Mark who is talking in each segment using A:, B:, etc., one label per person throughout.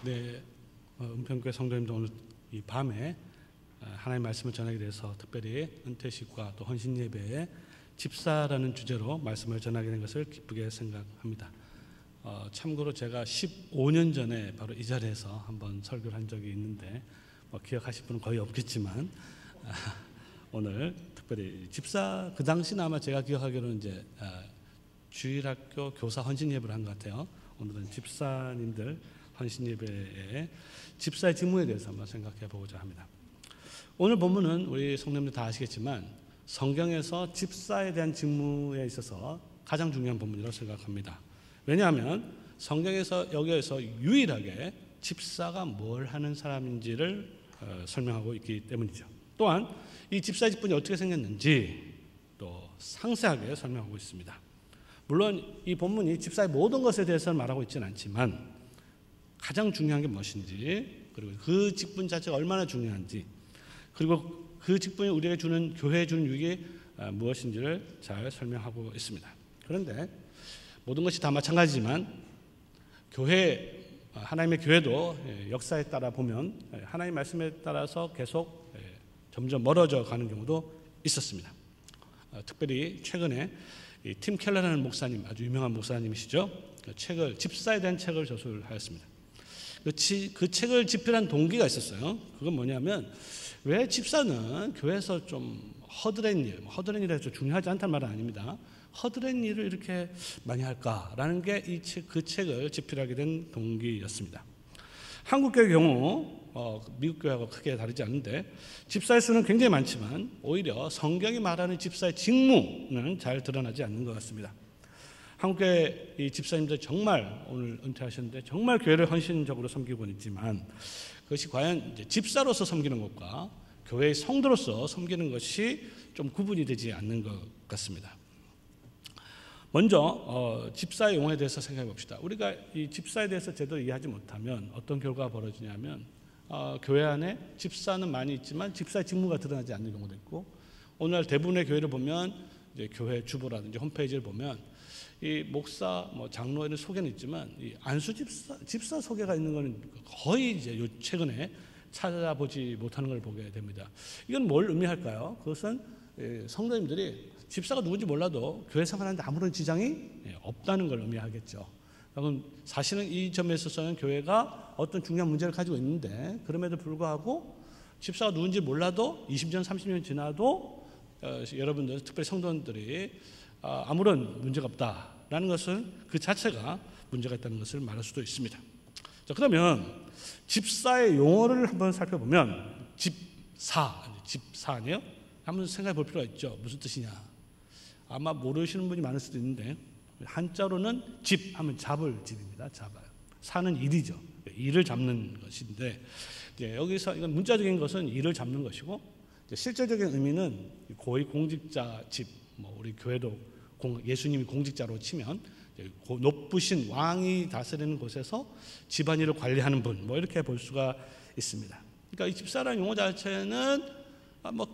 A: 네, 은평교회 성도님들 오늘 이 밤에 하나님의 말씀을 전하게 돼서 특별히 은퇴식과 또 헌신예배에 집사라는 주제로 말씀을 전하게 된 것을 기쁘게 생각합니다. 참고로 제가 15년 전에 바로 이 자리에서 한번 설교를 한 적이 있는데 기억하실 분은 거의 없겠지만 오늘 특별히 집사, 그 당시는 아마 제가 기억하기로는 이제 주일학교 교사 헌신예배를 한 것 같아요. 오늘은 집사님들 헌신예배에 집사의 직무에 대해서 한번 생각해 보고자 합니다. 오늘 본문은 우리 성도님들 다 아시겠지만 성경에서 집사에 대한 직무에 있어서 가장 중요한 본문이라고 생각합니다. 왜냐하면 성경에서 여기에서 유일하게 집사가 뭘 하는 사람인지를 설명하고 있기 때문이죠. 또한 이 집사의 직분이 어떻게 생겼는지 또 상세하게 설명하고 있습니다. 물론 이 본문이 집사의 모든 것에 대해서는 말하고 있지는 않지만 가장 중요한 게 무엇인지, 그리고 그 직분 자체가 얼마나 중요한지, 그리고 그 직분이 우리에게 주는, 교회에 주는 유익이 무엇인지를 잘 설명하고 있습니다. 그런데 모든 것이 다 마찬가지지만 교회, 하나님의 교회도 역사에 따라 보면 하나님의 말씀에 따라서 계속 점점 멀어져 가는 경우도 있었습니다. 특별히 최근에 팀 켈러라는 목사님, 아주 유명한 목사님이시죠. 책을, 집사에 대한 책을 저술하였습니다. 그 책을 집필한 동기가 있었어요. 그건 뭐냐면, 왜 집사는 교회에서 좀 허드렛 일, 허드렛 일이 좀 중요하지 않다는 말은 아닙니다. 허드렛 일을 이렇게 많이 할까라는 게 그 책을 집필하게 된 동기였습니다. 한국 교회의 경우 미국 교회하고 크게 다르지 않은데 집사의 수는 굉장히 많지만 오히려 성경이 말하는 집사의 직무는 잘 드러나지 않는 것 같습니다. 한국교회 이 집사님들 정말 오늘 은퇴하셨는데 정말 교회를 헌신적으로 섬기고 있지만 그것이 과연 이제 집사로서 섬기는 것과 교회의 성도로서 섬기는 것이 좀 구분이 되지 않는 것 같습니다. 먼저 집사의 용어에 대해서 생각해 봅시다. 우리가 이 집사에 대해서 제대로 이해하지 못하면 어떤 결과가 벌어지냐면 교회 안에 집사는 많이 있지만 집사의 직무가 드러나지 않는 경우도 있고, 오늘날 대부분의 교회를 보면 이제 교회 주보라든지 홈페이지를 보면 이 목사, 장로에는 소개는 있지만 이 안수 집사 소개가 있는 것은 거의 이제 최근에 찾아보지 못하는 걸 보게 됩니다. 이건 뭘 의미할까요? 그것은 성도님들이 집사가 누군지 몰라도 교회 생활하는데 아무런 지장이 없다는 걸 의미하겠죠. 그럼 사실은 이 점에 있어서는 교회가 어떤 중요한 문제를 가지고 있는데 그럼에도 불구하고 집사가 누군지 몰라도 20년, 30년 지나도 여러분들, 특별히 성도님들이 아무런 문제가 없다라는 것은 그 자체가 문제가 있다는 것을 말할 수도 있습니다. 자, 그러면 집사의 용어를 한번 살펴보면 집사 아니에요? 한번 생각해 볼 필요가 있죠. 무슨 뜻이냐? 아마 모르시는 분이 많을 수도 있는데 한자로는 집 하면 잡을 집입니다. 잡아요. 사는 일이죠. 일을 잡는 것인데 여기서 이건 문자적인 것은 일을 잡는 것이고 실질적인 의미는 고위 공직자 집, 우리 교회도 예수님이 공직자로 치면 높으신 왕이 다스리는 곳에서 집안일을 관리하는 분, 이렇게 볼 수가 있습니다. 그러니까 이 집사라는 용어 자체는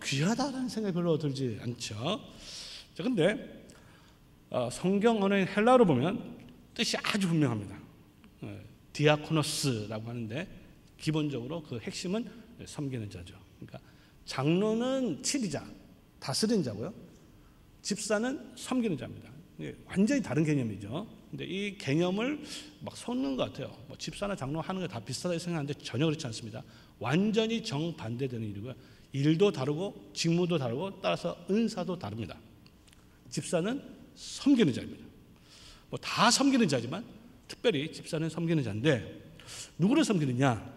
A: 귀하다라는 생각이 별로 들지 않죠. 자, 근데 성경 언어인 헬라어로 보면 뜻이 아주 분명합니다. 디아코노스라고 하는데 기본적으로 그 핵심은 섬기는 자죠. 그러니까 장로는 치리자, 다스리는 자고요. 집사는 섬기는 자입니다. 완전히 다른 개념이죠. 근데 이 개념을 섞는 것 같아요. 집사나 장로 하는 게 다 비슷하다고 생각하는데 전혀 그렇지 않습니다. 완전히 정반대되는 일이고요. 일도 다르고 직무도 다르고 따라서 은사도 다릅니다. 집사는 섬기는 자입니다. 다 섬기는 자지만 특별히 집사는 섬기는 자인데 누구를 섬기느냐?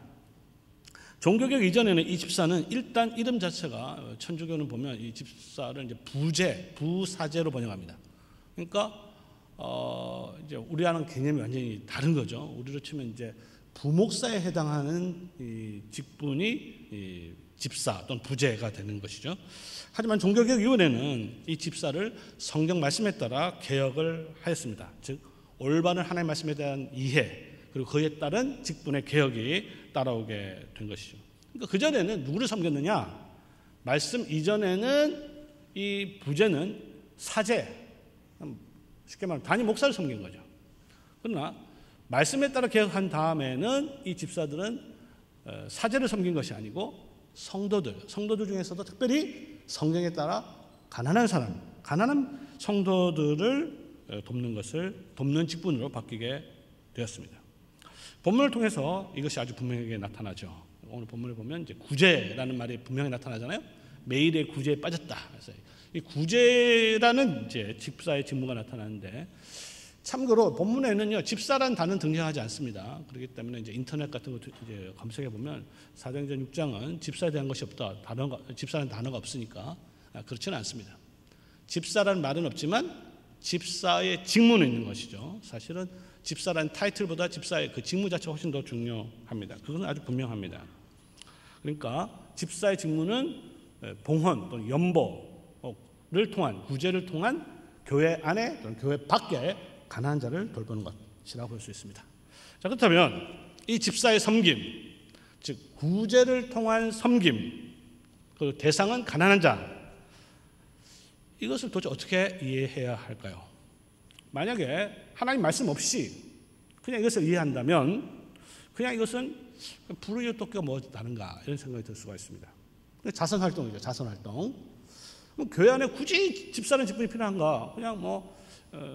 A: 종교개혁 이전에는 이 집사는 일단 이름 자체가 천주교는 보면 이 집사를 이제 부사제로 번역합니다. 그러니까 이제 우리와는 개념이 완전히 다른 거죠. 우리로 치면 이제 부목사에 해당하는 이 직분이 이 집사 또는 부제가 되는 것이죠. 하지만 종교개혁 이후에는 이 집사를 성경 말씀에 따라 개혁을 하였습니다. 즉 올바른 하나님의 말씀에 대한 이해 그리고 그에 따른 직분의 개혁이 따라오게 된 것이죠. 그러니까 그전에는 누구를 섬겼느냐? 말씀 이전에는 이 부제는 사제, 쉽게 말하면 단임 목사를 섬긴 거죠. 그러나 말씀에 따라 개혁한 다음에는 이 집사들은 사제를 섬긴 것이 아니고 성도들 중에서도 특별히 성경에 따라 가난한 성도들을 돕는 직분으로 바뀌게 되었습니다. 본문을 통해서 이것이 아주 분명하게 나타나죠. 오늘 본문을 보면 이제 구제라는 말이 분명히 나타나잖아요. 매일의 구제에 빠졌다. 그래서 이 구제라는 이제 집사의 직무가 나타나는데, 참고로 본문에는요 집사라는 단어는 등장하지 않습니다. 그렇기 때문에 이제 인터넷 같은 거 이제 검색해 보면 사도행전 6장은 집사에 대한 것이 없다. 집사라는 단어가 없으니까 그렇지는 않습니다. 집사라는 말은 없지만 집사의 직무는 있는 것이죠. 사실은 집사라는 타이틀보다 집사의 그 직무 자체가 훨씬 더 중요합니다. 그건 아주 분명합니다. 그러니까 집사의 직무는 봉헌 또는 연보를 통한 구제를 통한 교회 안에 또는 교회 밖에 가난한 자를 돌보는 것이라고 볼 수 있습니다. 자, 그렇다면 이 집사의 섬김, 즉 구제를 통한 섬김, 그 대상은 가난한 자, 이것을 도대체 어떻게 이해해야 할까요? 만약에 하나님 말씀 없이 그냥 이것을 이해한다면 그냥 이것은 불우이웃 돕기가 뭐 다른가 이런 생각이 들 수가 있습니다. 자선활동이죠. 자선활동. 교회 안에 굳이 집사라는 직분이 필요한가? 그냥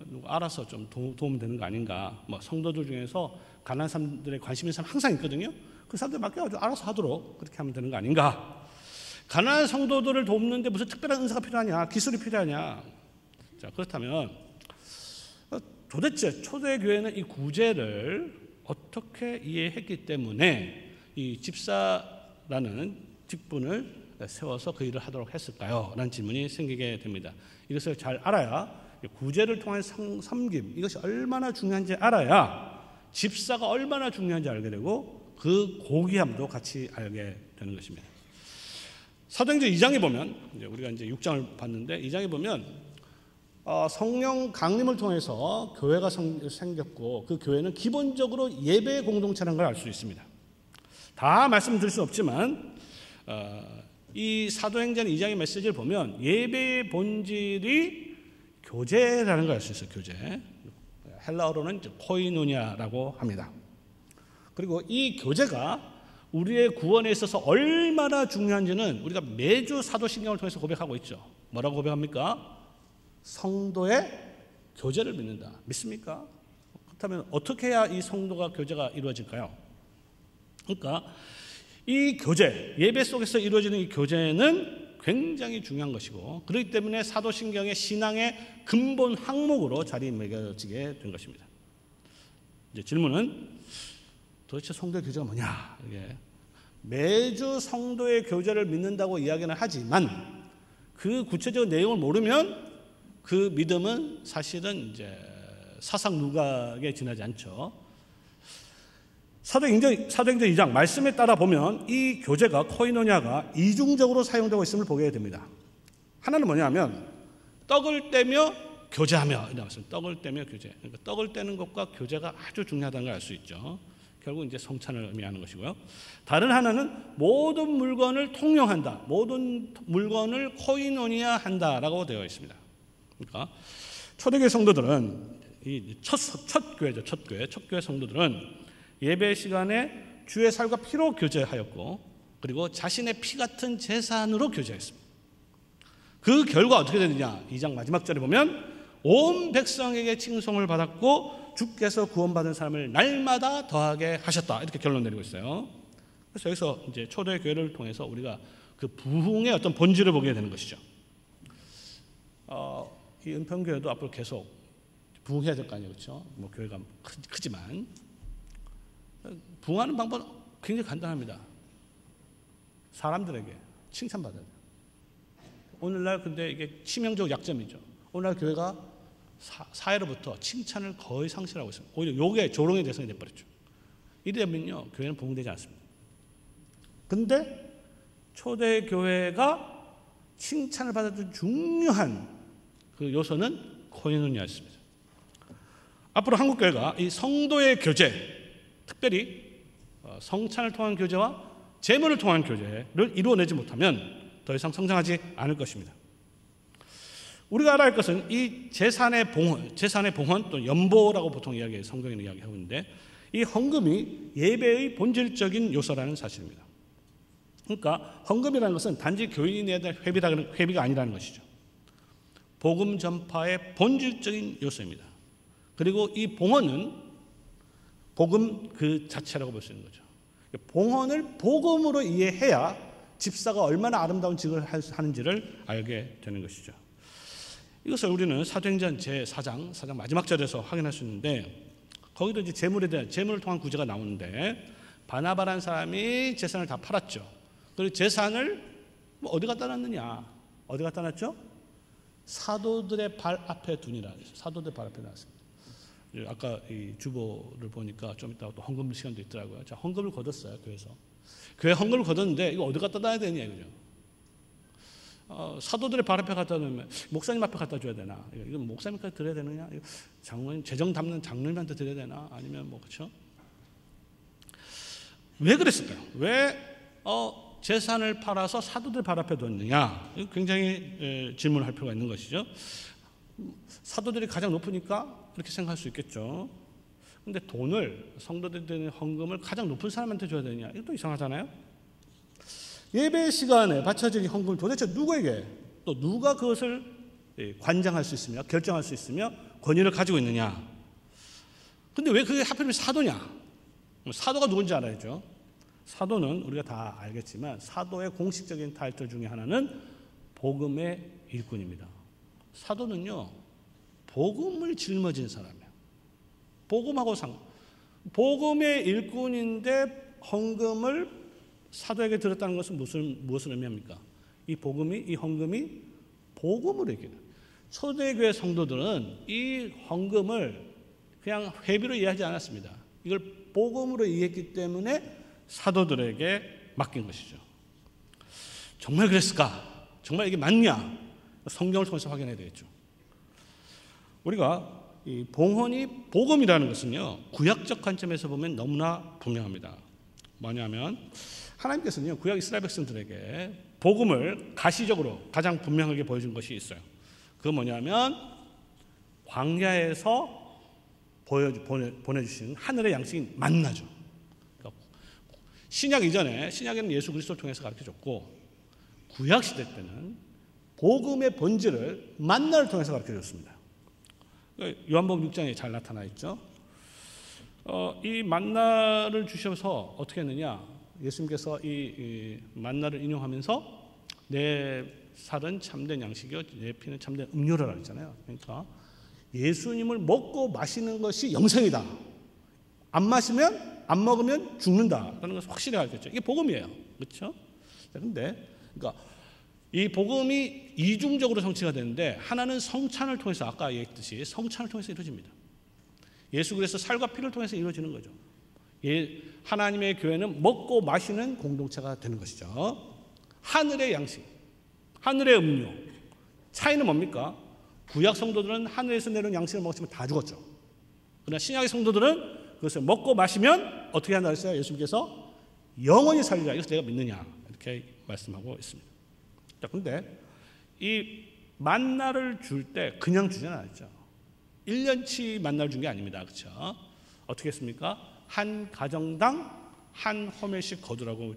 A: 누가 알아서 좀 도움 되는 거 아닌가? 성도들 중에서 가난한 사람들에 관심 있는 사람 항상 있거든요. 그 사람들 맡겨가지고 알아서 하도록 그렇게 하면 되는 거 아닌가? 가난한 성도들을 돕는데 무슨 특별한 은사가 필요하냐? 기술이 필요하냐? 자, 그렇다면 도대체 초대교회는 이 구제를 어떻게 이해했기 때문에 이 집사라는 직분을 세워서 그 일을 하도록 했을까요? 라는 질문이 생기게 됩니다. 이것을 잘 알아야 구제를 통한 섬김, 이것이 얼마나 중요한지 알아야 집사가 얼마나 중요한지 알게 되고 그 고귀함도 같이 알게 되는 것입니다. 사도행전 2장에 보면, 우리가 이제 6장을 봤는데 2장에 보면 성령 강림을 통해서 교회가 생겼고 그 교회는 기본적으로 예배 공동체라는 걸 알 수 있습니다. 다 말씀드릴 수 없지만 이 사도행전 2장의 메시지를 보면 예배의 본질이 교제라는 걸 알 수 있어요. 교제. 헬라어로는 코이노니아라고 합니다. 그리고 이 교제가 우리의 구원에 있어서 얼마나 중요한지는 우리가 매주 사도신경을 통해서 고백하고 있죠. 뭐라고 고백합니까? 성도의 교제를 믿는다. 믿습니까? 그렇다면 어떻게 해야 이 성도가 교제가 이루어질까요? 그러니까 이 교제, 예배 속에서 이루어지는 이 교제는 굉장히 중요한 것이고 그렇기 때문에 사도신경의 신앙의 근본 항목으로 자리매겨지게 된 것입니다. 이제 질문은 도대체 성도의 교제가 뭐냐? 이게 매주 성도의 교제를 믿는다고 이야기는 하지만 그 구체적인 내용을 모르면 그 믿음은 사실은 이제 사상 누각에 지나지 않죠. 사도행전 2장 말씀에 따라 보면 이 교제가 코이노니아가 이중적으로 사용되고 있음을 보게 됩니다. 하나는 뭐냐면 떡을 떼며 교제하며 이라고 했습니다. 떡을 떼며 교제. 그러니까 떡을 떼는 것과 교제가 아주 중요하다는 걸 알 수 있죠. 결국 이제 성찬을 의미하는 것이고요. 다른 하나는 모든 물건을 통용한다. 모든 물건을 코이노니아 한다라고 되어 있습니다. 그러니까 초대교회 성도들은 이 첫 교회 성도들은 예배 시간에 주의 살과 피로 교제하였고 그리고 자신의 피 같은 제산으로 교제했습니다. 그 결과 어떻게 되느냐? 2장 마지막 절에 보면 온 백성에게 칭송을 받았고 주께서 구원받은 사람을 날마다 더하게 하셨다. 이렇게 결론 내리고 있어요. 그래서 여기서 이제 초대 교회를 통해서 우리가 그 부흥의 어떤 본질을 보게 되는 것이죠. 이 은평교회도 앞으로 계속 부흥해야 될 거 아니에요, 그렇죠? 교회가 크지만 부흥하는 방법은 굉장히 간단합니다. 사람들에게 칭찬받아야 돼요. 오늘날 근데 이게 치명적 약점이죠. 오늘날 교회가 사회로부터 칭찬을 거의 상실하고 있습니다. 오히려 욕의 조롱의 대상이 되어버렸죠. 이러면요 교회는 부흥되지 않습니다. 근데 초대교회가 칭찬을 받았던 중요한 그 요소는 코이노니아였습니다. 앞으로 한국교회가 이 성도의 교제, 특별히 성찬을 통한 교제와 제물을 통한 교제를 이루어내지 못하면 더 이상 성장하지 않을 것입니다. 우리가 알아야 할 것은 이 재산의 봉헌 또 연보라고 보통 성경에는 이야기하고 있는데, 이 헌금이 예배의 본질적인 요소라는 사실입니다. 그러니까 헌금이라는 것은 단지 교인이 내야 될 회비가 아니라는 것이죠. 복음 전파의 본질적인 요소입니다. 그리고 이 봉헌은 복음 그 자체라고 볼 수 있는 거죠. 봉헌을 복음으로 이해해야 집사가 얼마나 아름다운 직을 하는지를 알게 되는 것이죠. 이것을 우리는 사도행전 제4장 마지막 절에서 확인할 수 있는데, 거기도 이제 재물을 통한 구제가 나오는데, 바나바라는 사람이 재산을 다 팔았죠. 그리고 재산을 어디 갖다 놨느냐? 어디 갖다 놨죠? 사도들의 발 앞에 두니라. 사도들 발 앞에 놨습니다. 아까 이 주보를 보니까 좀 이따가 또 헌금 시간도 있더라고요. 자, 헌금을 거뒀어요, 교회에서. 교회 헌금을 거뒀는데 이거 어디 갖다 놔야 되냐 이거죠. 사도들의 발 앞에 갖다 놓으면 목사님 앞에 갖다 줘야 되나? 이건 목사님까지 드려야 되느냐? 장로님 재정 담는 장로님한테 드려야 되나? 아니면 뭐 그렇죠? 왜 그랬을까요? 왜 재산을 팔아서 사도들 발 앞에 뒀느냐? 굉장히 질문을 할 필요가 있는 것이죠. 사도들이 가장 높으니까 그렇게 생각할 수 있겠죠. 근데 돈을, 성도들이 드리는 헌금을 가장 높은 사람한테 줘야 되느냐? 이것도 이상하잖아요. 예배 시간에 바쳐진 헌금을 도대체 누구에게, 또 누가 그것을 관장할 수 있으며 결정할 수 있으며 권위를 가지고 있느냐? 근데 왜 그게 하필이면 사도냐? 사도가 누군지 알아야죠. 사도는 우리가 다 알겠지만 사도의 공식적인 타이틀 중에 하나는 복음의 일꾼입니다. 사도는요, 복음을 짊어진 사람이에요. 복음의 일꾼인데 헌금을 사도에게 드렸다는 것은 무엇을 의미합니까? 이 헌금이 복음을 얘기해요. 초대교회 성도들은 이 헌금을 그냥 회비로 이해하지 않았습니다. 이걸 복음으로 이해했기 때문에 사도들에게 맡긴 것이죠. 정말 그랬을까? 정말 이게 맞냐? 성경을 통해서 확인해야 되겠죠. 우리가 이 봉헌이 복음이라는 것은요, 구약적 관점에서 보면 너무나 분명합니다. 뭐냐면 하나님께서는요, 구약 이스라엘 백성들에게 복음을 가시적으로 가장 분명하게 보여준 것이 있어요. 그건 뭐냐면 광야에서 보내주신 하늘의 양식인 만나죠. 신약 이전에, 신약에는 예수 그리스도를 통해서 가르쳐줬고, 구약 시대 때는 복음의 본질을 만나를 통해서 가르쳐줬습니다. 요한복음 6장에 잘 나타나 있죠. 이 만나를 주셔서 어떻게 했느냐? 예수님께서 이 만나를 인용하면서 내 살은 참된 양식이요, 내 피는 참된 음료라고 했잖아요. 그러니까 예수님을 먹고 마시는 것이 영생이다. 안 먹으면 죽는다라는 것을 확실히 알겠죠. 이게 복음이에요. 그렇죠? 그런데 그러니까 이 복음이 이중적으로 성취가 되는데, 하나는 성찬을 통해서, 아까 얘기했듯이 성찬을 통해서 이루어집니다. 예수 그리스도 살과 피를 통해서 이루어지는 거죠. 하나님의 교회는 먹고 마시는 공동체가 되는 것이죠. 하늘의 양식, 하늘의 음료. 차이는 뭡니까? 구약 성도들은 하늘에서 내려온 양식을 먹었지만 다 죽었죠. 그러나 신약의 성도들은 그것을 먹고 마시면 어떻게 한다 했어요? 예수님께서 영원히 살리라. 이것을 내가 믿느냐? 이렇게 말씀하고 있습니다. 자, 근데 이 만나를 줄 때 그냥 주지는 않았죠. 1년치 만나를 준 게 아닙니다. 그렇죠? 어떻게 했습니까? 한 가정당 한 호멜씩 거두라고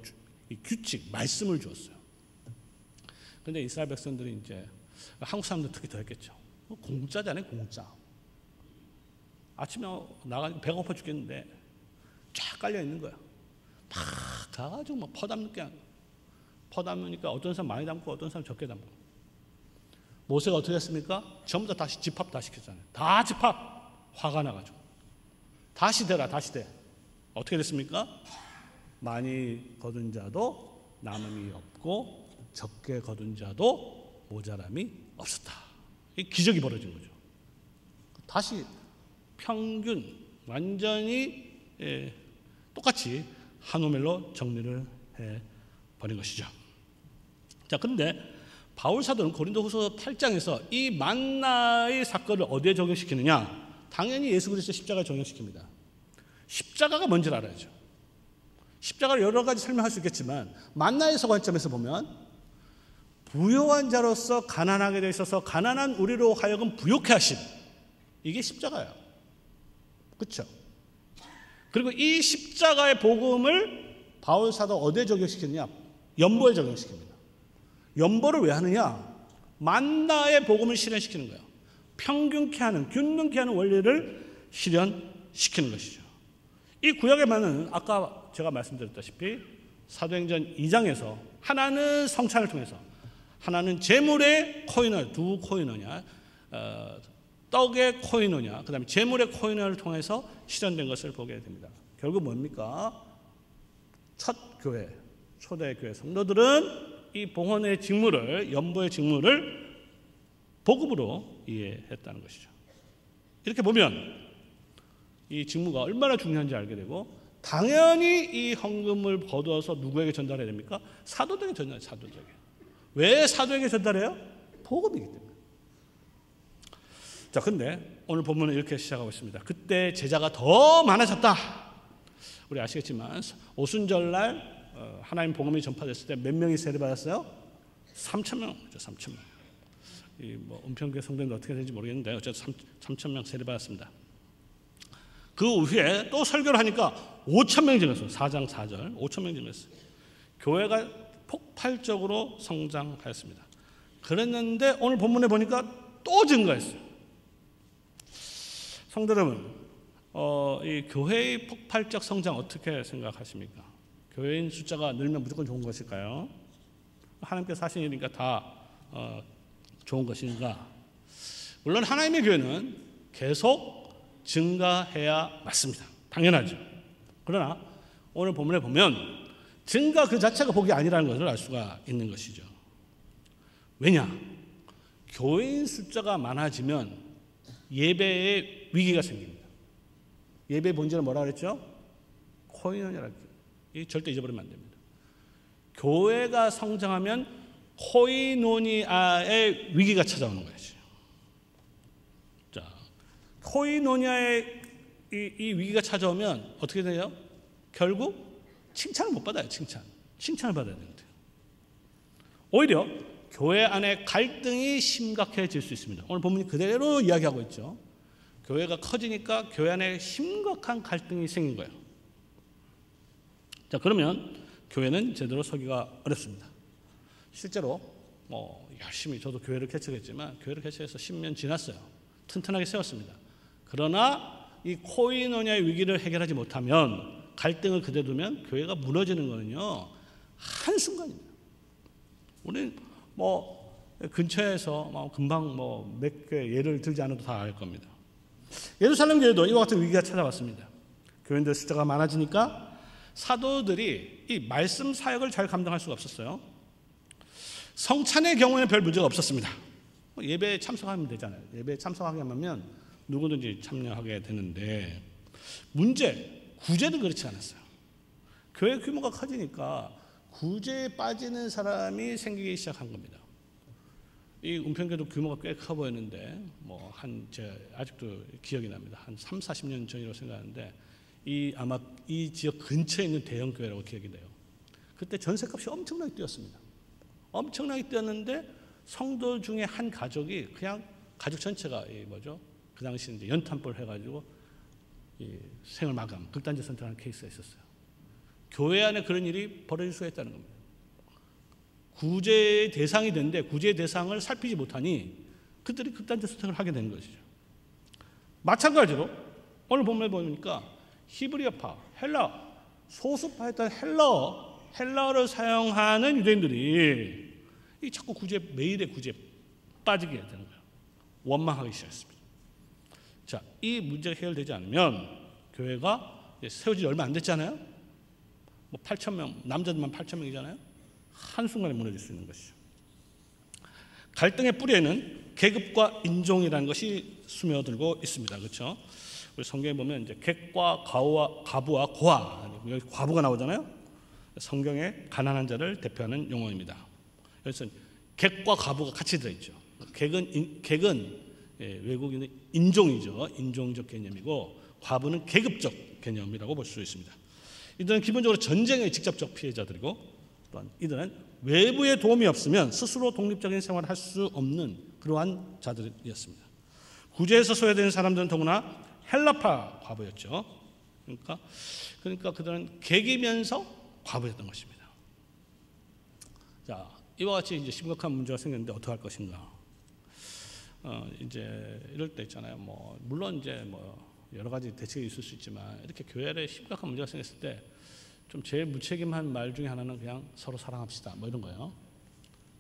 A: 이 규칙, 말씀을 주었어요. 그런데 이스라엘 백성들이 이제, 한국 사람들 특히 더 했겠죠. 공짜잖아요, 공짜. 아침에 나가니까 배가 고파 죽겠는데 쫙 깔려 있는 거야. 막 가가지고 막 퍼담으니까 어떤 사람 많이 담고 어떤 사람 적게 담고. 모세가 어떻게 했습니까? 전부 다 다시 집합 다 시켰잖아요. 다 집합. 화가 나가지고 다시 대라, 다시 대. 어떻게 됐습니까? 많이 거둔 자도 남음이 없고 적게 거둔 자도 모자람이 없었다. 이 기적이 벌어진 거죠. 다시 평균 완전히 똑같이 한 호멜로 정리를 해버린 것이죠. 자, 그런데 바울 사도는 고린도후서 8장에서 이 만나의 사건을 어디에 적용시키느냐? 당연히 예수 그리스도 십자가에 적용시킵니다. 십자가가 뭔지를 알아야죠. 십자가를 여러 가지 설명할 수 있겠지만 만나의 관점에서 보면 부요한 자로서 가난하게 돼 있어서 가난한 우리로 하여금 부욕해 하심. 이게 십자가예요. 그렇죠? 그리고 이 십자가의 복음을 바울 사도 어디에 적용시키느냐? 연보에 적용시킵니다. 연보를 왜 하느냐? 만나의 복음을 실현시키는 거예요. 평균케 하는, 균등케 하는 원리를 실현시키는 것이죠. 이 구약의 만나는 아까 제가 말씀드렸다시피 사도행전 2장에서 하나는 성찬을 통해서, 하나는 제물의 코이너, 두 코이너냐, 떡의 코이너냐, 그 다음에 제물의 코이너를 통해서 실현된 것을 보게 됩니다. 결국 뭡니까? 첫 교회, 초대 교회 성도들은 이 봉헌의 직무를, 연보의 직무를 복음으로 이해했다는 것이죠. 이렇게 보면 이 직무가 얼마나 중요한지 알게 되고, 당연히 이 헌금을 거두어서 누구에게 전달해야 됩니까? 사도들에게 전달해요. 사도들에게. 왜 사도에게 전달해요? 복음이기 때문에. 자, 근데 오늘 본문은 이렇게 시작하고 있습니다. 그때 제자가 더 많아졌다. 우리 아시겠지만 오순절날 하나님 복음이 전파됐을 때 몇 명이 세례받았어요? 3,000명. 3,000명. 이 뭐 은평교회 성도님들 어떻게 되는지 모르겠는데 어쨌든 3,000명 세례받았습니다. 그 후에 또 설교를 하니까 5,000명이 증가했어요. 4장 4절 5,000명이 증가했어요. 교회가 폭발적으로 성장하였습니다. 그랬는데 오늘 본문에 보니까 또 증가했어요. 성도 여러분, 이 교회의 폭발적 성장 어떻게 생각하십니까? 교회인 숫자가 늘면 무조건 좋은 것일까요? 하나님께서 하신 일이니까 다 좋은 것인가? 물론 하나님의 교회는 계속 증가해야 맞습니다. 당연하죠. 그러나 오늘 본문에 보면 증가 그 자체가 복이 아니라는 것을 알 수가 있는 것이죠. 왜냐? 교회인 숫자가 많아지면 예배에 위기가 생깁니다. 예배의 본질은 뭐라고 그랬죠? 코이노니아라고. 이 절대 잊어버리면 안 됩니다. 교회가 성장하면 코이노니아의 위기가 찾아오는 거죠. 자, 코이노니아의 이 위기가 찾아오면 어떻게 돼요? 결국 칭찬을 못 받아요. 칭찬을 받아야 되는데 오히려 교회 안에 갈등이 심각해질 수 있습니다. 오늘 본문이 그대로 이야기하고 있죠. 교회가 커지니까 교회 안에 심각한 갈등이 생긴 거예요. 자, 그러면 교회는 제대로 서기가 어렵습니다. 실제로 열심히 저도 교회를 개척했지만 교회를 개척해서 10년 지났어요. 튼튼하게 세웠습니다. 그러나 이 코이노니아의 위기를 해결하지 못하면, 갈등을 그대로 두면 교회가 무너지는 거는요 한순간입니다. 우리는 근처에서 금방 몇 개 예를 들지 않아도 다 알 겁니다. 예루살렘 교회도 이와 같은 위기가 찾아왔습니다. 교인들 숫자가 많아지니까 사도들이 이 말씀 사역을 잘 감당할 수가 없었어요. 성찬의 경우에는 별 문제가 없었습니다. 예배에 참석하면 되잖아요. 예배에 참석하게 하면 누구든지 참여하게 되는데, 구제는 그렇지 않았어요. 교회 규모가 커지니까 구제에 빠지는 사람이 생기기 시작한 겁니다. 이 은평교도 규모가 꽤 커 보였는데 제가 아직도 기억이 납니다. 한 3, 40년 전이라고 생각하는데 아마 이 지역 근처에 있는 대형 교회라고 기억이 돼요. 그때 전셋값이 엄청나게 뛰었습니다. 엄청나게 뛰었는데 성도 중에 한 가족이 그냥 가족 전체가 그 당시 이제 연탄불 해가지고 생을 마감, 극단적 선택하는 케이스가 있었어요. 교회 안에 그런 일이 벌어질 수가 있다는 겁니다. 구제의 대상이 됐는데 구제의 대상을 살피지 못하니 그들이 극단적 선택을 하게 되는 것이죠. 마찬가지로 오늘 본문에 보니까 히브리어파, 헬라, 소수파였던 헬라어를 사용하는 유대인들이 자꾸 매일의 구제에 빠지게 되는 거예요. 원망하기 시작했습니다. 자, 이 문제가 해결되지 않으면 교회가 세워진 지 얼마 안 됐잖아요. 8,000명, 남자들만 8,000명이잖아요. 한순간에 무너질 수 있는 것이죠. 갈등의 뿌리에는 계급과 인종이라는 것이 스며들고 있습니다. 그렇죠? 우리 성경에 보면 이제 객과 과부와 고아, 여기 과부가 나오잖아요. 성경의 가난한 자를 대표하는 용어입니다. 그래서 객과 과부가 같이 들어있죠. 객은 외국인의 인종이죠. 인종적 개념이고, 과부는 계급적 개념이라고 볼 수 있습니다. 이들은 기본적으로 전쟁의 직접적 피해자들이고, 또한 이들은 외부의 도움이 없으면 스스로 독립적인 생활을 할 수 없는 그러한 자들이었습니다. 구제에서 소외된 사람들은 더구나 헬라파 과부였죠. 그러니까 그들은 개기면서 과부였던 것입니다. 자, 이와 같이 이제 심각한 문제가 생겼는데 어떻게 할 것인가? 이제 이럴 때 있잖아요. 물론 이제 여러 가지 대책이 있을 수 있지만 이렇게 교회에 심각한 문제가 생겼을 때 좀 제일 무책임한 말 중에 하나는 그냥 서로 사랑합시다. 이런 거예요.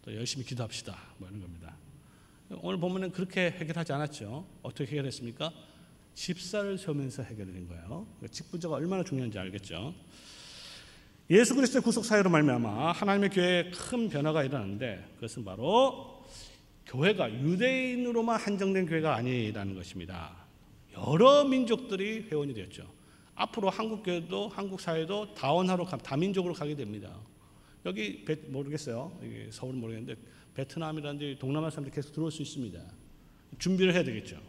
A: 또 열심히 기도합시다. 이런 겁니다. 오늘 보면은 그렇게 해결하지 않았죠. 어떻게 해결했습니까? 집사를 세우면서 해결된 거예요. 직분자가 얼마나 중요한지 알겠죠. 예수 그리스도의 구속 사역으로 말미암아 하나님의 교회에 큰 변화가 일어났는데 그것은 바로 교회가 유대인으로만 한정된 교회가 아니라는 것입니다. 여러 민족들이 회원이 되었죠. 앞으로 한국 교회도 한국 사회도 다원화로 다민족으로 가게 됩니다. 여기 모르겠어요. 서울은 모르겠는데 베트남이라든지 동남아 사람들이 계속 들어올 수 있습니다. 준비를 해야 되겠죠.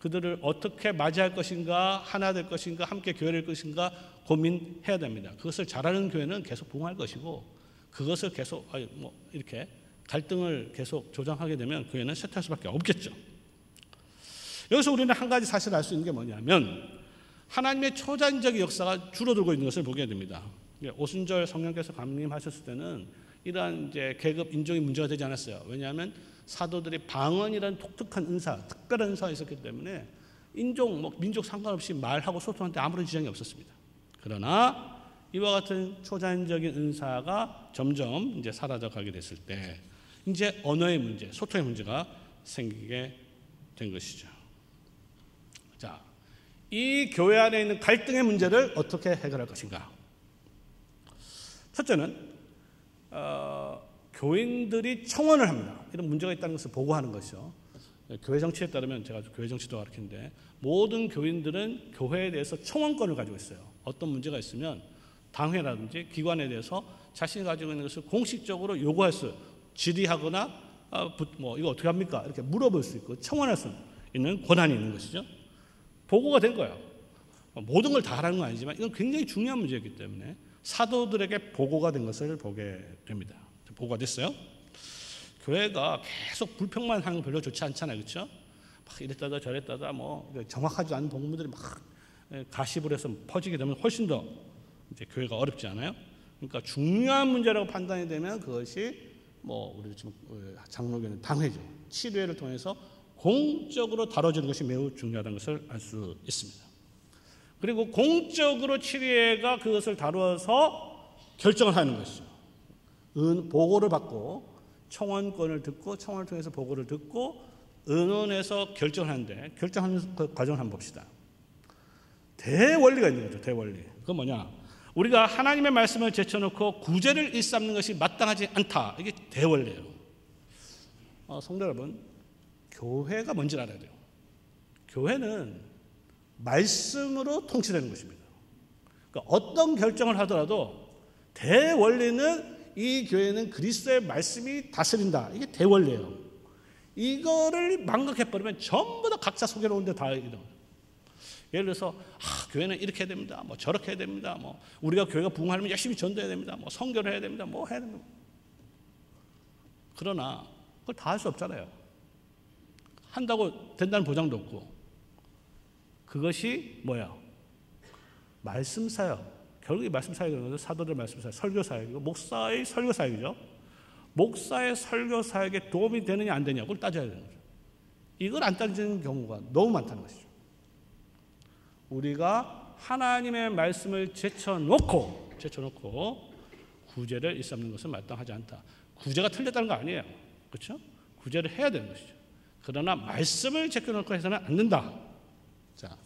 A: 그들을 어떻게 맞이할 것인가, 하나 될 것인가, 함께 교회를 할 것인가 고민해야 됩니다. 그것을 잘하는 교회는 계속 부흥할 것이고 그것을 계속 이렇게 갈등을 계속 조장하게 되면 교회는 쇠퇴할 수밖에 없겠죠. 여기서 우리는 한 가지 사실을 알 수 있는 게 뭐냐면 하나님의 초자연적인 역사가 줄어들고 있는 것을 보게 됩니다. 오순절 성령께서 강림하셨을 때는 이러한 이제 계급 인종이 문제가 되지 않았어요. 왜냐하면 사도들이 방언이라는 독특한 은사, 특별한 은사가 있었기 때문에 인종, 민족 상관없이 말하고 소통할 때 아무런 지장이 없었습니다. 그러나 이와 같은 초자연적인 은사가 점점 이제 사라져가게 됐을 때 이제 언어의 문제, 소통의 문제가 생기게 된 것이죠. 자, 이 교회 안에 있는 갈등의 문제를 어떻게 해결할 것인가? 첫째는 교인들이 청원을 합니다. 이런 문제가 있다는 것을 보고하는 것이죠. 교회 정치에 따르면 제가 교회 정치도 가르치는데 모든 교인들은 교회에 대해서 청원권을 가지고 있어요. 어떤 문제가 있으면 당회라든지 기관에 대해서 자신이 가지고 있는 것을 공식적으로 요구할 수, 질의하거나 이거 어떻게 합니까? 이렇게 물어볼 수 있고 청원할 수 있는 권한이 있는 것이죠. 보고가 된 거예요. 모든 걸 다 하라는 건 아니지만 이건 굉장히 중요한 문제이기 때문에 사도들에게 보고가 된 것을 보게 됩니다. 보고가 됐어요. 교회가 계속 불평만 하는 건 별로 좋지 않잖아요. 그렇죠? 막 이랬다다 저랬다다 정확하지 않은 복음들이 막 가십을 해서 퍼지게 되면 훨씬 더 이제 교회가 어렵지 않아요? 그러니까 중요한 문제라고 판단이 되면 그것이 우리 지금 장로교는 당회죠. 치료회를 통해서 공적으로 다뤄지는 것이 매우 중요하다는 것을 알 수 있습니다. 그리고 공적으로 치료회가 그것을 다루어서 결정을 하는 것이죠. 보고를 받고 청원권을 듣고 청원을 통해서 보고를 듣고 의논해서 결정을 하는데 결정하는 그 과정을 한번 봅시다. 대원리가 있는 거죠. 대원리. 그건 뭐냐? 우리가 하나님의 말씀을 제쳐놓고 구제를 일삼는 것이 마땅하지 않다. 이게 대원리예요. 성도 여러분, 교회가 뭔지를 알아야 돼요. 교회는 말씀으로 통치되는 것입니다. 그러니까 어떤 결정을 하더라도 대원리는 이 교회는 그리스도의 말씀이 다스린다. 이게 대원리예요. 이거를 망각해버리면 전부 다 각자 속여놓은 데 다 이런. 예를 들어서 교회는 이렇게 해야 됩니다. 저렇게 해야 됩니다. 우리가 교회가 부흥하려면 열심히 전도해야 됩니다. 선교를 해야 됩니다. 해야 됩니다. 그러나 그걸 다 할 수 없잖아요. 한다고 된다는 보장도 없고. 그것이 뭐야? 말씀 사역. 결국 이 말씀 사역은 사도들 말씀 사역, 설교 사역이고 목사의 설교 사역이죠. 목사의 설교 사역에 도움이 되느냐 안 되느냐 그걸 따져야 되는 거죠. 이걸 안 따지는 경우가 너무 많다는 것이죠. 우리가 하나님의 말씀을 제쳐놓고 구제를 일삼는 것은 마땅하지 않다. 구제가 틀렸다는 거 아니에요. 그렇죠? 구제를 해야 되는 것이죠. 그러나 말씀을 제껴놓고 해서는 안 된다. 자,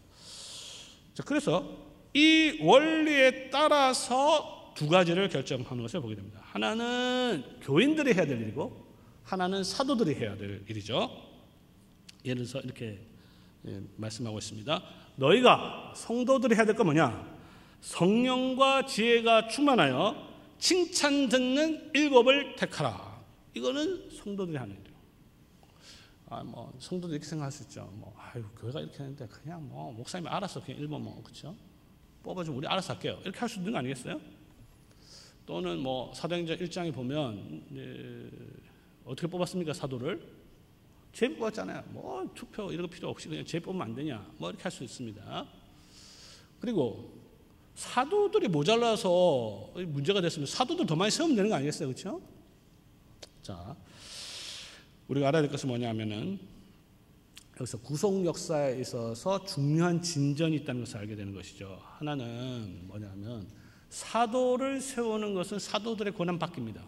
A: 그래서 이 원리에 따라서 두 가지를 결정하는 것을 보게 됩니다. 하나는 교인들이 해야 될 일이고 하나는 사도들이 해야 될 일이죠. 예를 들어서 이렇게 말씀하고 있습니다. 너희가 성도들이 해야 될 건 뭐냐? 성령과 지혜가 충만하여 칭찬 듣는 율법을 택하라. 이거는 성도들이 하는 일이에요. 성도도 이렇게 생각할 수 있죠. 교회가 이렇게 하는데 그냥 목사님이 알아서 그냥 율법 그렇죠? 뽑아주면 우리 알아서 할게요. 이렇게 할 수 있는 거 아니겠어요? 또는 뭐 사도행전 1장에 보면 어떻게 뽑았습니까? 사도를 제 뽑았잖아요. 뭐 투표 이런 거 필요 없이 그냥 제 뽑으면 안 되냐? 뭐 이렇게 할 수 있습니다. 그리고 사도들이 모자라서 문제가 됐으면 사도들 더 많이 세우면 되는 거 아니겠어요? 그렇죠? 자, 우리가 알아야 될 것은 뭐냐면은 여기서 구속 역사에 있어서 중요한 진전이 있다는 것을 알게 되는 것이죠. 하나는 뭐냐면 사도를 세우는 것은 사도들의 권한 밖입니다.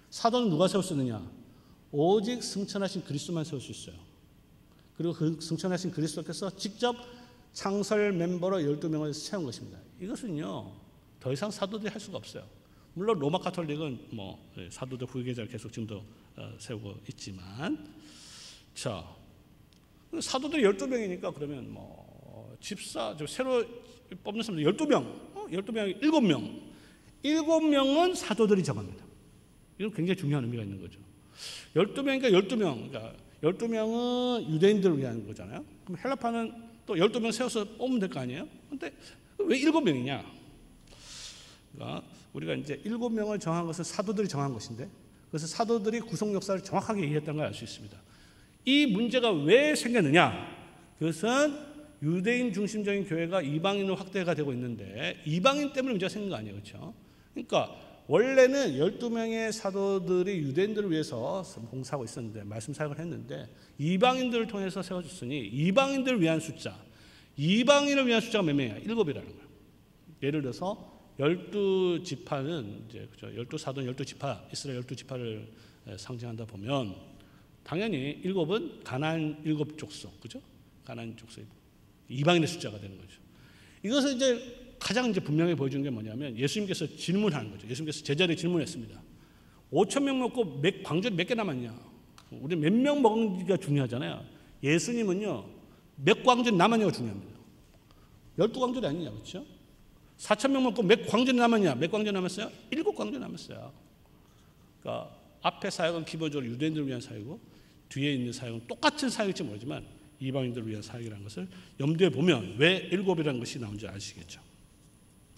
A: 사도는 누가 세울 수 있느냐? 오직 승천하신 그리스도만 세울 수 있어요. 그리고 그 승천하신 그리스도께서 직접 창설 멤버로 12명을 세운 것입니다. 이것은요, 더 이상 사도들이 할 수가 없어요. 물론 로마 가톨릭은 뭐 사도들 후계자를 계속 지금도 세우고 있지만, 자, 사도들이 12명이니까 그러면 뭐 집사, 새로 뽑는 사람들 12명, 12명이 7명, 7명은 사도들이 정합니다. 이건 굉장히 중요한 의미가 있는 거죠. 12명이니까 12명, 그러니까 12명은 유대인들을 위한 거잖아요. 그럼 헬라파는 또 12명 세워서 뽑으면 될 거 아니에요? 근데 왜 7명이냐? 그러니까 우리가 이제 7명을 정한 것은 사도들이 정한 것인데, 그래서 사도들이 구속 역사를 정확하게 이해했다는 걸 알 수 있습니다. 이 문제가 왜 생겼느냐? 그것은 유대인 중심적인 교회가 이방인으로 확대가 되고 있는데, 이방인 때문에 문제가 생긴 거 아니에요. 그렇죠? 그러니까 원래는 12명의 사도들이 유대인들을 위해서 봉사하고 있었는데, 말씀 사역을 했는데, 이방인들을 통해서 세워졌으니 이방인들을 위한 숫자, 이방인을 위한 숫자가 몇 명이야? 7이라는 거예요. 예를 들어서 12지파는 이제 그죠? 12사도는 12지파, 이스라엘 12지파를 상징한다 보면 당연히 7은 가나안 7족속, 그죠? 가나안 족속, 이방인의 숫자가 되는 거죠. 이것을 이제 가장 이제 분명히 보여준 게 뭐냐면 예수님께서 질문하는 거죠. 예수님께서 제자들이 질문했습니다. 5,000명 먹고 광절이 몇 개 남았냐? 우리 몇 명 먹은지가 중요하잖아요. 예수님은요, 몇 광절이 남았냐가 중요합니다. 12광절이 아니냐, 그렇죠? 4,000명 먹고 몇 광절이 남았냐? 몇 광절이 남았어요? 7광절이 남았어요. 그러니까 앞에 사역은 기본적으로 유대인들을 위한 사역이고 뒤에 있는 사역은 똑같은 사역일지 모르지만 이방인들을 위한 사역이라는 것을 염두에 보면 왜 7이라는 것이 나온지 아시겠죠.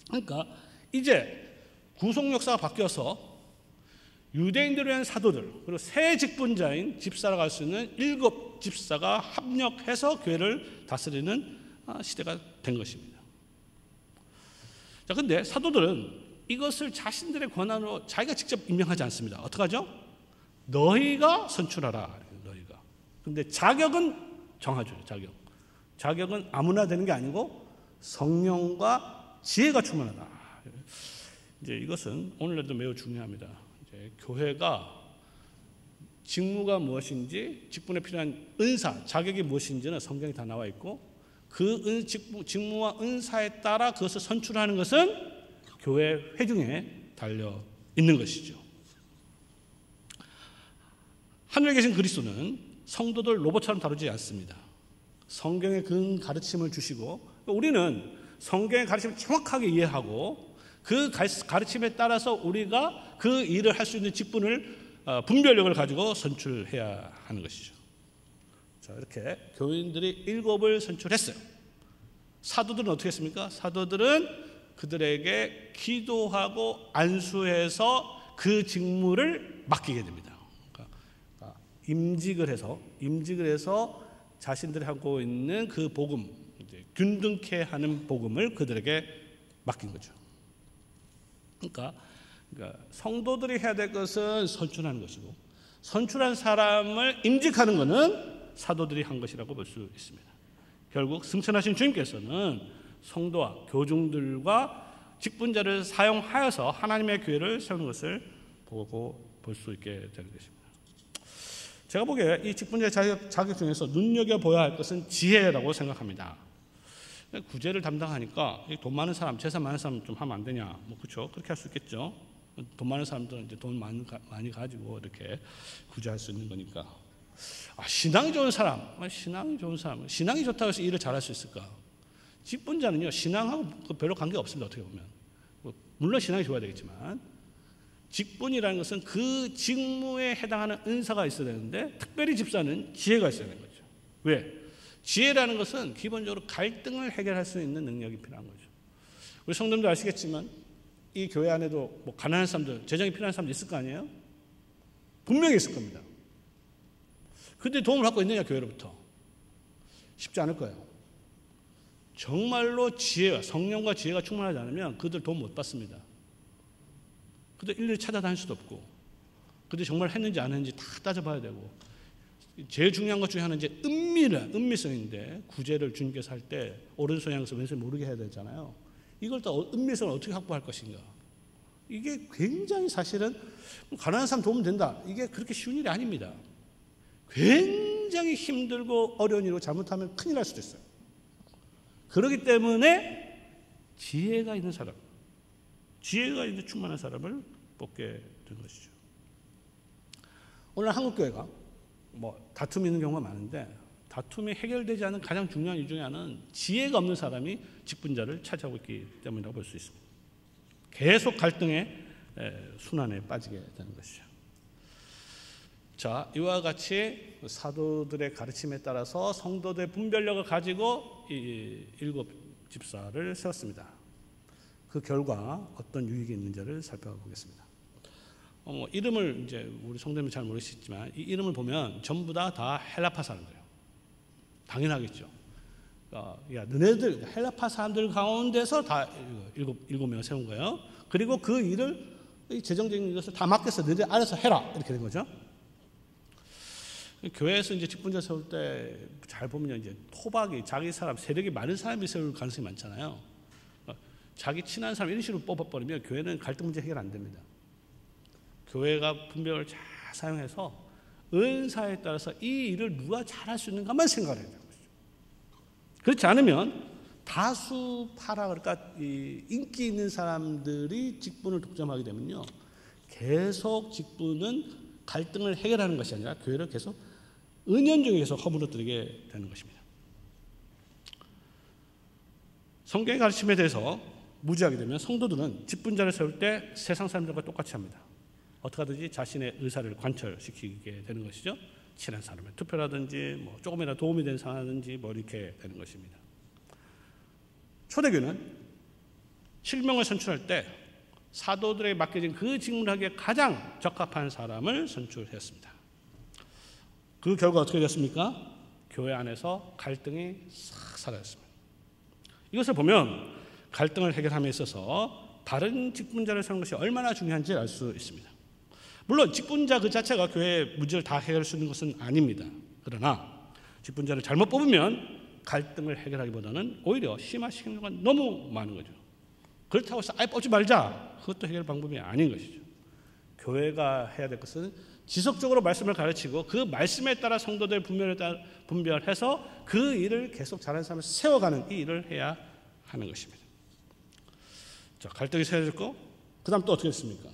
A: 그러니까 이제 구속 역사가 바뀌어서 유대인들을 위한 사도들, 그리고 새 직분자인 집사라고 할 수 있는 7 집사가 합력해서 교회를 다스리는 시대가 된 것입니다. 자, 근데 사도들은 이것을 자신들의 권한으로 자기가 직접 임명하지 않습니다. 어떡하죠? 너희가 선출하라. 너희가. 근데 자격은 정하죠. 자격은 아무나 되는 게 아니고 성령과 지혜가 충만하다. 이제 이것은 오늘날도 매우 중요합니다. 이제 교회가 직무가 무엇인지, 직분에 필요한 은사, 자격이 무엇인지는 성경에 다 나와 있고, 그 직무와 은사에 따라 그것을 선출하는 것은 교회 회중에 달려 있는 것이죠. 하늘에 계신 그리스도는 성도들 로봇처럼 다루지 않습니다. 성경의 그 가르침을 주시고, 우리는 성경의 가르침을 정확하게 이해하고 그 가르침에 따라서 우리가 그 일을 할 수 있는 직분을 분별력을 가지고 선출해야 하는 것이죠. 자, 이렇게 교인들이 7을 선출했어요. 사도들은 어떻게 했습니까? 사도들은 그들에게 기도하고 안수해서 그 직무를 맡기게 됩니다. 그러니까 임직을 해서 자신들이 하고 있는 그 복음, 이제 균등케 하는 복음을 그들에게 맡긴 거죠. 그러니까 성도들이 해야 될 것은 선출하는 것이고, 선출한 사람을 임직하는 것은 사도들이 한 것이라고 볼 수 있습니다. 결국 승천하신 주님께서는 성도와 교중들과 직분자를 사용하여서 하나님의 교회를 세우는 것을 보고 볼 수 있게 되는 것입니다. 제가 보기에 이 직분자의 자격 중에서 눈여겨보아야 할 것은 지혜라고 생각합니다. 구제를 담당하니까 돈 많은 사람, 재산 많은 사람 좀 하면 안 되냐? 뭐 그렇죠. 그렇게 할 수 있겠죠. 돈 많은 사람들은 이제 돈 많이 가지고 이렇게 구제할 수 있는 거니까. 신앙이 좋은 사람, 신앙이 좋다고 해서 일을 잘할 수 있을까? 직분자는요, 신앙하고 별로 관계가 없습니다. 어떻게 보면. 물론 신앙이 좋아야 되겠지만, 직분이라는 것은 그 직무에 해당하는 은사가 있어야 되는데, 특별히 집사는 지혜가 있어야 되는 거죠. 왜? 지혜라는 것은 기본적으로 갈등을 해결할 수 있는 능력이 필요한 거죠. 우리 성도님도 아시겠지만 이 교회 안에도 뭐 가난한 사람들, 재정이 필요한 사람들 있을 거 아니에요? 분명히 있을 겁니다. 근데 도움을 받고 있느냐, 교회로부터? 쉽지 않을 거예요. 정말로 지혜와 성령과 지혜가 충만하지 않으면 그들 도움 못 받습니다. 그들 일일이 찾아다닐 수도 없고, 그들 정말 했는지 안 했는지 다 따져봐야 되고, 제일 중요한 것 중에 하나는 이제 은밀성인데, 구제를 주님께서 할 때 오른손 향해서 왼손 모르게 해야 되잖아요. 이걸 또 은밀성을 어떻게 확보할 것인가? 이게 굉장히 사실은 가난한 사람 도움 된다. 이게 그렇게 쉬운 일이 아닙니다. 굉장히 힘들고 어려운 일로 잘못하면 큰일 날 수도 있어요. 그렇기 때문에 지혜가 있는 사람, 지혜가 있는 충만한 사람을 뽑게 된 것이죠. 오늘 한국교회가 뭐 다툼이 있는 경우가 많은데, 다툼이 해결되지 않은 가장 중요한 이유 중에 하나는 지혜가 없는 사람이 직분자를 차지하고 있기 때문이라고 볼 수 있습니다. 계속 갈등의 순환에 빠지게 되는 것이죠. 자, 이와 같이 사도들의 가르침에 따라서 성도들의 분별력을 가지고 이 7 집사를 세웠습니다. 그 결과 어떤 유익이 있는지를 살펴보겠습니다. 이름을 이제 우리 성도님은 잘 모르시지만, 이 이름을 보면 전부 다 헬라파 사람들이에요. 당연하겠죠. 야, 너네들 헬라파 사람들 가운데서 다 일곱 명을 세운 거예요. 그리고 그 일을, 재정적인 것을 다 맡겨서 너희들 알아서 해라, 이렇게 된 거죠. 교회에서 이제 직분자 세울 때 잘 보면 이제 토박이, 자기 사람, 세력이 많은 사람이 세울 가능성이 많잖아요. 자기 친한 사람 이런 식으로 뽑아버리면 교회는 갈등 문제 해결 안 됩니다. 교회가 분별을 잘 사용해서 은사에 따라서 이 일을 누가 잘할 수 있는가만 생각을 해야 되는 거죠. 그렇지 않으면 다수파라, 그러니까 이 인기 있는 사람들이 직분을 독점하게 되면요, 계속 직분은 갈등을 해결하는 것이 아니라 교회를 계속 은연중에 계속 허물어뜨리게 되는 것입니다. 성경의 가르침에 대해서 무지하게 되면 성도들은 직분자를 세울 때 세상 사람들과 똑같이 합니다. 어떻게 하든지 자신의 의사를 관철시키게 되는 것이죠. 친한 사람의 투표라든지 뭐 조금이라도 도움이 되는 상황이라든지 뭐 이렇게 되는 것입니다. 초대교회는 실명을 선출할 때 사도들에게 맡겨진 그 직무를 하기에 가장 적합한 사람을 선출했습니다. 그 결과 어떻게 됐습니까? 교회 안에서 갈등이 싹 사라졌습니다. 이것을 보면 갈등을 해결함에 있어서 다른 직분자를 세우는 것이 얼마나 중요한지 알 수 있습니다. 물론 직분자 그 자체가 교회의 문제를 다 해결할 수 있는 것은 아닙니다. 그러나 직분자를 잘못 뽑으면 갈등을 해결하기보다는 오히려 심화시키는 경우가 너무 많은 거죠. 그렇다고 해서 아예 뽑지 말자, 그것도 해결 방법이 아닌 것이죠. 교회가 해야 될 것은 지속적으로 말씀을 가르치고 그 말씀에 따라 성도들 분별해서 그 일을 계속 잘하는 사람을 세워가는 이 일을 해야 하는 것입니다. 자, 갈등이 세워졌고 그 다음 또 어떻게 했습니까?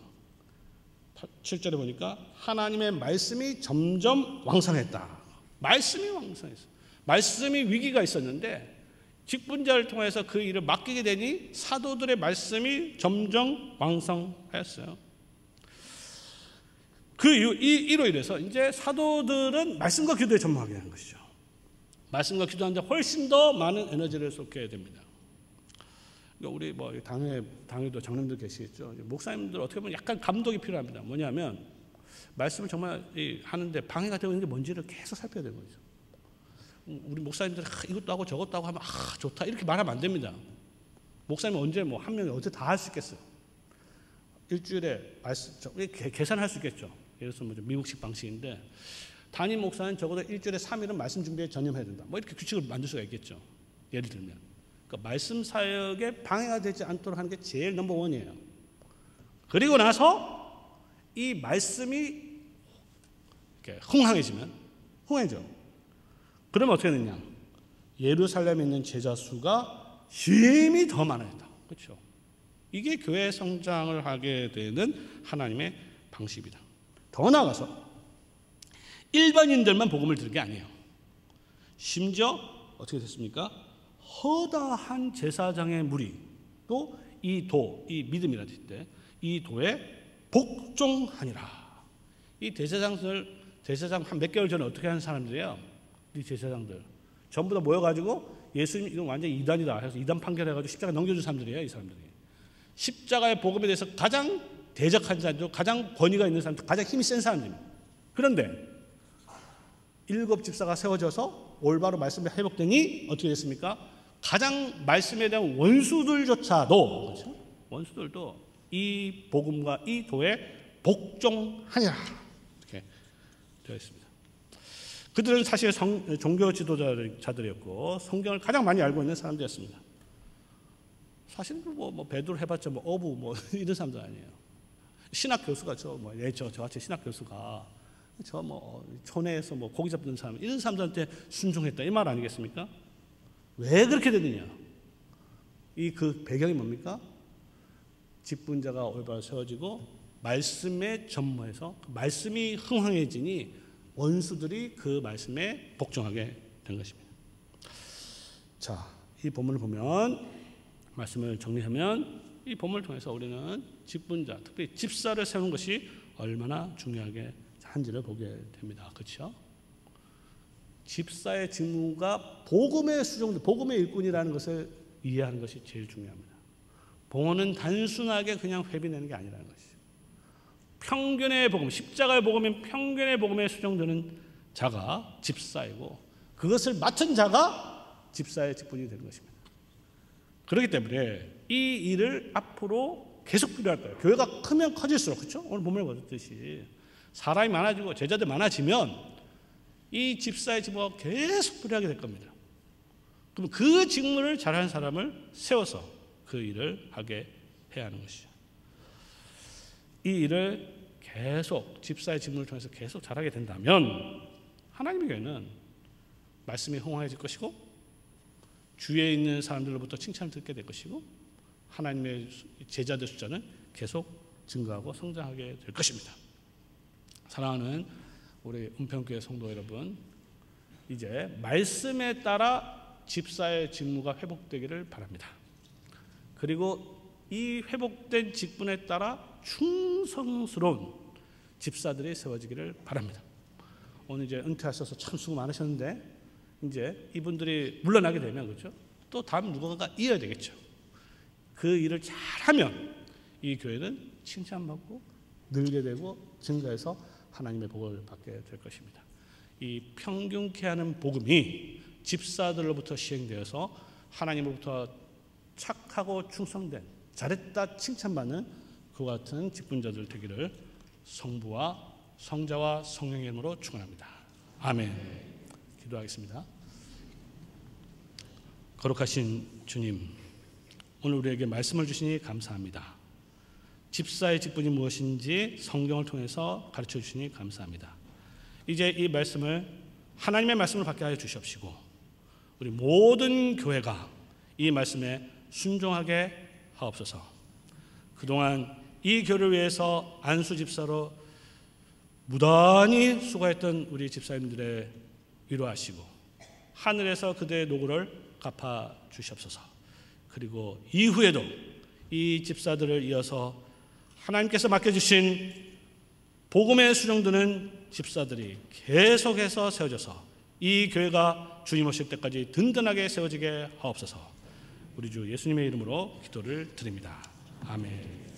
A: 7절에 보니까 하나님의 말씀이 점점 왕성했다. 말씀이 왕성했어요. 말씀이 위기가 있었는데 직분자를 통해서 그 일을 맡기게 되니 사도들의 말씀이 점점 왕성하였어요. 이로 인해서 이제 사도들은 말씀과 기도에 전무하게 되는 것이죠. 말씀과 기도하는데 훨씬 더 많은 에너지를 쏟게 됩니다. 우리 뭐 당회도 장로님들 계시겠죠. 목사님들 어떻게 보면 약간 감독이 필요합니다. 뭐냐면 말씀을 정말 하는데 방해가 되고 있는 게 뭔지를 계속 살펴야 되는 거죠. 우리 목사님들 이것도 하고 저것도 하고 하면 좋다 이렇게 말하면 안 됩니다. 목사님 언제 뭐 한 명이 어떻게 다 할 수 있겠어요? 일주일에 계산할 수 있겠죠. 예를 들어서 미국식 방식인데 담임 목사는 적어도 일주일에 3일은 말씀 준비에 전념해야 된다. 뭐 이렇게 규칙을 만들 수가 있겠죠. 예를 들면. 그러니까 말씀 사역에 방해가 되지 않도록 하는 게 제일 넘버원이에요. 그리고 나서 이 말씀이 이렇게 흥황해져. 그러면 어떻게 되냐? 예루살렘에 있는 제자 수가 힘이 더 많아졌다. 그렇죠? 이게 교회 성장을 하게 되는 하나님의 방식이다. 더 나아가서 일반인들만 복음을 들은 게 아니에요. 심지어 어떻게 됐습니까? 허다한 제사장의 무리도 이 믿음이라는 때 이 도에 복종하니라. 이 대제사장 한 몇 개월 전에 어떻게 하는 사람들이에요? 이 제사장들 전부 다 모여가지고 예수님 이건 완전 이단이다 해서 이단 판결해가지고 십자가 넘겨준 사람들이에요. 이 사람들이 십자가의 복음에 대해서 가장 대적한 자죠. 가장 권위가 있는 사람, 가장 힘이 센 사람입니다. 그런데 7 집사가 세워져서 올바로 말씀이 회복되니 어떻게 됐습니까? 가장 말씀에 대한 원수들조차도, 그렇죠? 원수들도 이 복음과 이 도에 복종하니라, 이렇게 되어 있습니다. 그들은 사실 종교 지도자들이었고 성경을 가장 많이 알고 있는 사람들이었습니다. 사실 뭐 배도를 해봤자 뭐 어부 뭐 이런 사람들 아니에요. 신학 교수가 저같이 신학 교수가 저 뭐 촌에서 뭐 고기 잡는 사람 이런 사람들한테 순종했다 이 말 아니겠습니까? 왜 그렇게 되느냐? 이 그 배경이 뭡니까? 직분자가 올바로 세워지고 말씀에 전무해서 말씀이 흥황해지니 원수들이 그 말씀에 복종하게 된 것입니다. 자, 이 본문을 보면 말씀을 정리하면 이 본문을 통해서 우리는 직분자, 특히 집사를 세우는 것이 얼마나 중요하게 한지를 보게 됩니다. 그렇죠? 집사의 직무가 복음의 수종들, 복음의 일꾼이라는 것을 이해하는 것이 제일 중요합니다. 봉헌은 단순하게 그냥 회비내는 게 아니라는 것이죠. 평균의 복음, 십자가의 복음인 평균의 복음에 수종되는 자가 집사이고 그것을 맡은 자가 집사의 직분이 되는 것입니다. 그렇기 때문에 이 일을 앞으로 계속 필요할 거예요. 교회가 크면 커질수록, 그렇죠? 오늘 본문에 보셨듯이 사람이 많아지고 제자들 많아지면 이 집사의 직무가 계속 필요하게 될 겁니다. 그럼 그 직무를 잘하는 사람을 세워서 그 일을 하게 해야 하는 것이죠. 이 일을 계속 집사의 직무를 통해서 계속 잘하게 된다면 하나님의 교회는 말씀이 흥황해질 것이고 주위에 있는 사람들로부터 칭찬을 듣게 될 것이고 하나님의 제자들 숫자는 계속 증가하고 성장하게 될 것입니다. 사랑하는 우리 은평교회 성도 여러분, 이제 말씀에 따라 집사의 직무가 회복되기를 바랍니다. 그리고 이 회복된 직분에 따라 충성스러운 집사들이 세워지기를 바랍니다. 오늘 이제 은퇴하셔서 참 수고 많으셨는데 이제 이분들이 물러나게 되면, 그렇죠? 또 다음 누군가가 이어야 되겠죠. 그 일을 잘하면 이 교회는 칭찬받고 늘게 되고 증가해서 하나님의 복을 받게 될 것입니다. 이 평균케 하는 복음이 집사들로부터 시행되어서 하나님으로부터 착하고 충성된, 잘했다 칭찬받는 그와 같은 직분자들 되기를 성부와 성자와 성령의 이름으로 축원합니다. 아멘. 기도하겠습니다. 거룩하신 주님, 오늘 우리에게 말씀을 주시니 감사합니다. 집사의 직분이 무엇인지 성경을 통해서 가르쳐 주시니 감사합니다. 이제 이 말씀을, 하나님의 말씀을 받게 하여 주시옵시고 우리 모든 교회가 이 말씀에 순종하게 하옵소서. 그동안 이 교회를 위해서 안수 집사로 무단히 수고했던 우리 집사님들의 위로하시고 하늘에서 그들의 노고를 갚아 주시옵소서. 그리고 이후에도 이 집사들을 이어서 하나님께서 맡겨주신 복음에 수종드는 집사들이 계속해서 세워져서 이 교회가 주님 오실 때까지 든든하게 세워지게 하옵소서. 우리 주 예수님의 이름으로 기도를 드립니다. 아멘.